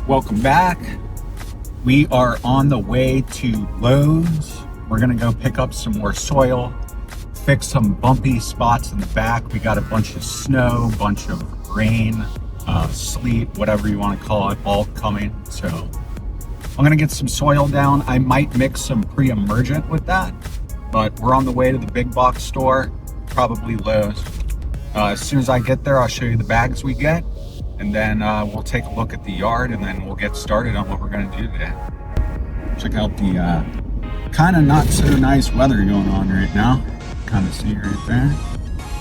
Welcome back. We are on the way to Lowe's. We're gonna go pick up some more soil, fix some bumpy spots in the back. We got a bunch of snow, bunch of rain, sleet, whatever you want to call it, all coming. So I'm gonna get some soil down. I might mix some pre-emergent with that, but we're on the way to the big box store, probably Lowe's. As soon as I get there, I'll show you the bags we get, and then we'll take a look at the yard, and then we'll get started on what we're gonna do today. Check out the kind of not so nice weather going on right now. Kind of see right there.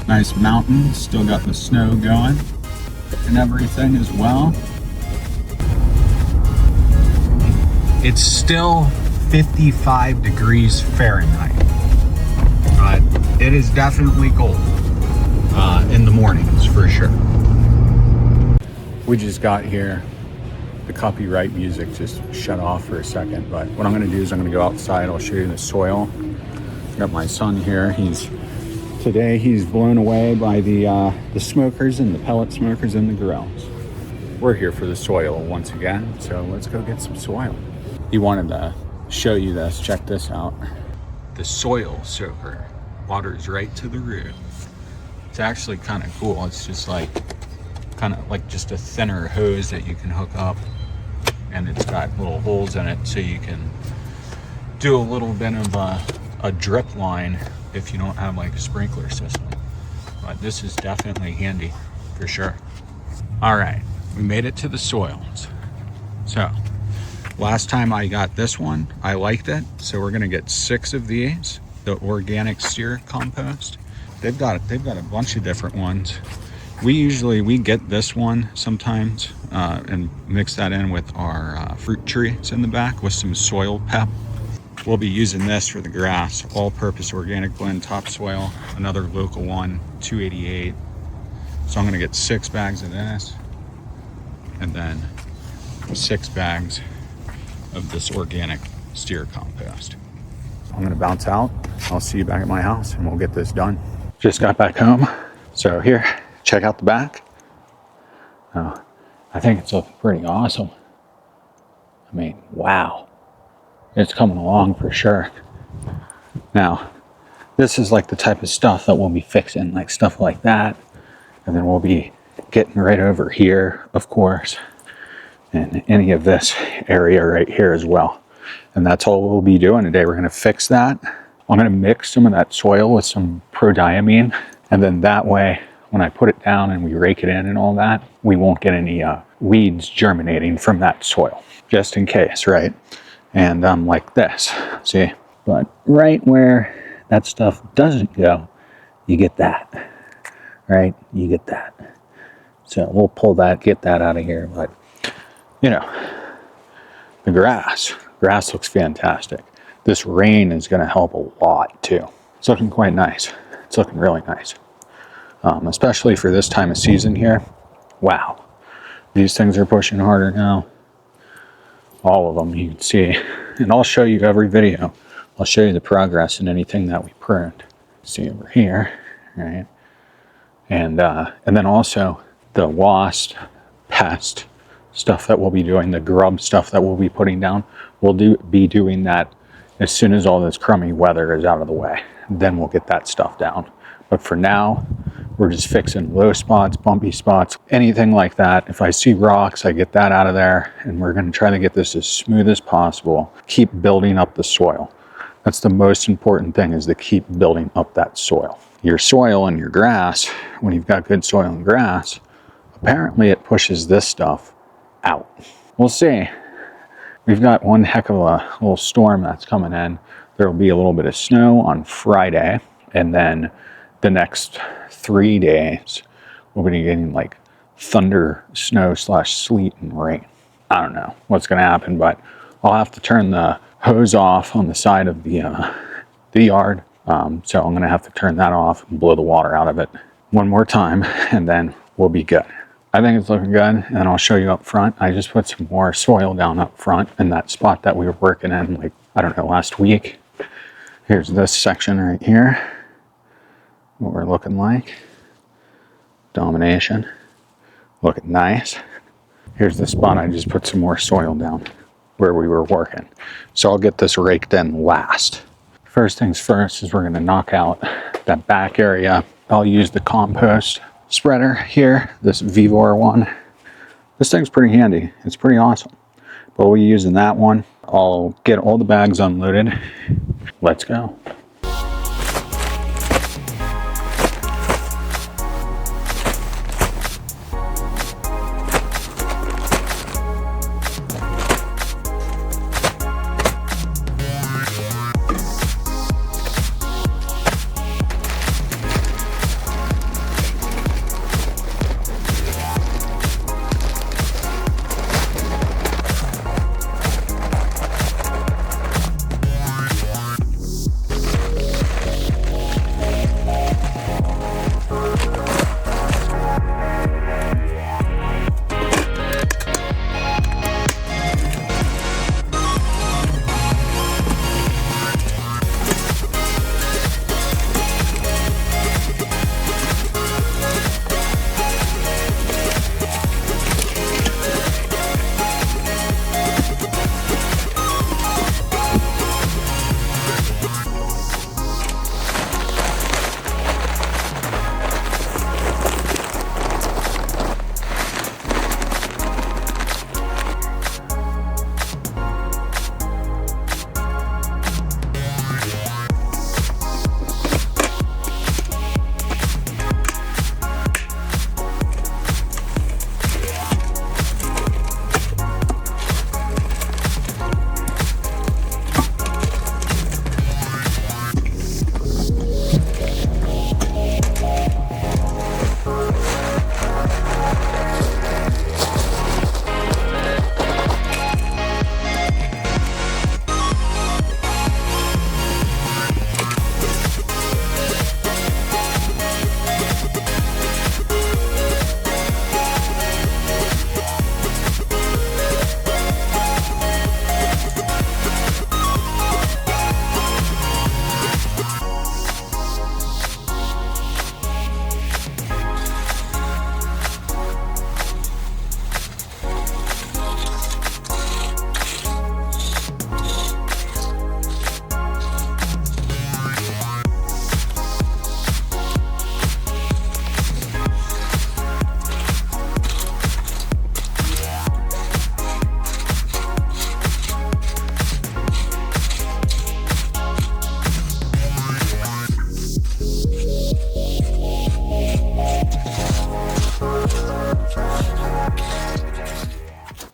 Nice mountain, still got the snow going and everything as well. It's still 55 degrees Fahrenheit, but it is definitely cold in the mornings for sure. We just got here. The copyright music just shut off for a second, but what I'm gonna do is I'm gonna go outside. I'll show you the soil. Got my son here. Today he's blown away by the smokers and the pellet smokers in the grills. We're here for the soil once again, so let's go get some soil. He wanted to show you this. Check this out. The soil soaker waters right to the root. It's actually kind of cool. It's just like kind of like just a thinner hose that you can hook up, and it's got little holes in it so you can do a little bit of a drip line if you don't have like a sprinkler system. But this is definitely handy for sure. All right, we made it to the soils. So last time I got this one, I liked it, so we're gonna get 6 of these, the organic steer compost. They've got a bunch of different ones. We get this one sometimes and mix that in with our fruit trees in the back with some soil pep. We'll be using this for the grass, all-purpose organic blend topsoil, another local one, 288. So I'm gonna get 6 bags of this, and then 6 bags of this organic steer compost. I'm gonna bounce out. I'll see you back at my house and we'll get this done. Just got back home. So here, check out the back. I think it's looking pretty awesome. I mean, wow. It's coming along for sure. Now, this is like the type of stuff that we'll be fixing, like stuff like that. And then we'll be getting right over here, of course, and any of this area right here as well. And that's all we'll be doing today. We're gonna fix that. I'm gonna mix some of that soil with some Prodiamine, and then that way, when I put it down and we rake it in and all that, we won't get any weeds germinating from that soil, just in case, right? And like this, see? But right where that stuff doesn't go, you get that, right? You get that. So we'll pull that, get that out of here. But, you know, the grass looks fantastic. This rain is gonna help a lot too. It's looking quite nice. It's looking really nice. Especially for this time of season here. Wow, these things are pushing harder now. All of them, you can see. And I'll show you every video. I'll show you the progress in anything that we pruned. See over here, right? And then also the wasp, pest stuff that we'll be doing, the grub stuff that we'll be putting down. We'll be doing that as soon as all this crummy weather is out of the way. Then we'll get that stuff down. But for now, we're just fixing low spots, bumpy spots, anything like that. If I see rocks, I get that out of there, and we're gonna try to get this as smooth as possible. Keep building up the soil. That's the most important thing, is to keep building up that soil. Your soil and your grass, when you've got good soil and grass, apparently it pushes this stuff out. We'll see. We've got one heck of a little storm that's coming in. There will be a little bit of snow on Friday, and then the next 3 days, we'll be getting like thunder, snow / sleet and rain. I don't know what's gonna happen, but I'll have to turn the hose off on the side of the yard. So I'm gonna have to turn that off and blow the water out of it one more time, and then we'll be good. I think it's looking good, and I'll show you up front. I just put some more soil down up front in that spot that we were working in, like, I don't know, last week. Here's this section right here, what we're looking like. Domination, looking nice. Here's the spot I just put some more soil down where we were working. So I'll get this raked in last. First things first is we're gonna knock out that back area. I'll use the compost spreader here, this Vivor one. This thing's pretty handy. It's pretty awesome. But we'll be using that one. I'll get all the bags unloaded. Let's go.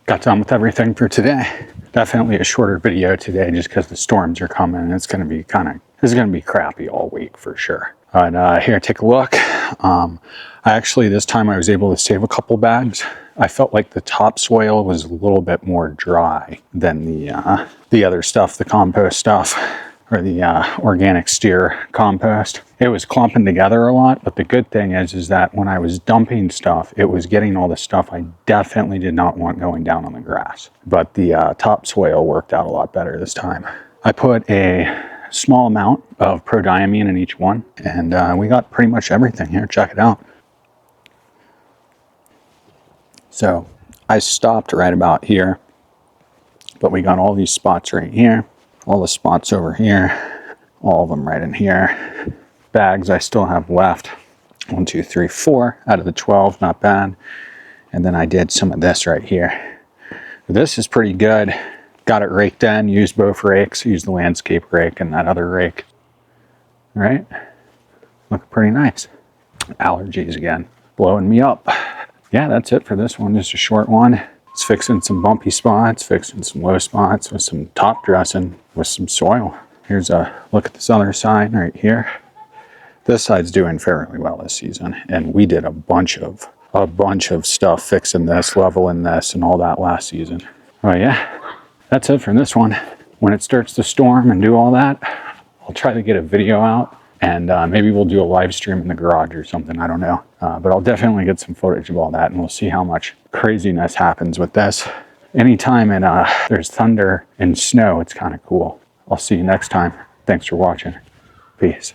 Got done with everything for today. Definitely a shorter video today just because the storms are coming. It's going to be this is going to be crappy all week for sure. But here, take a look. This time I was able to save a couple bags. I felt like the topsoil was a little bit more dry than the other stuff, the compost stuff, or the organic steer compost. It was clumping together a lot, but the good thing is that when I was dumping stuff, it was getting all the stuff I definitely did not want going down on the grass. But the topsoil worked out a lot better this time. I put a small amount of Prodiamine in each one, and we got pretty much everything here. Check it out. So I stopped right about here, but we got all these spots right here, all the spots over here, all of them right in here. Bags I still have left, 1, 2, 3, 4 out of the 12, not bad. And then I did some of this right here. This is pretty good. Got it raked in, used both rakes, used the landscape rake and that other rake. All right, looking pretty nice. Allergies again, blowing me up. Yeah, that's it for this one, just a short one. It's fixing some bumpy spots, fixing some low spots with some top dressing with some soil. Here's a look at this other side right here. This side's doing fairly well this season, and we did a bunch of stuff fixing this, leveling this, and all that last season. Oh yeah, that's it for this one. When it starts to storm and do all that, I'll try to get a video out, and maybe we'll do a live stream in the garage or something, I don't know. But I'll definitely get some footage of all that, and we'll see how much craziness happens with this. Anytime there's thunder and snow, it's kind of cool. I'll see you next time. Thanks for watching. Peace.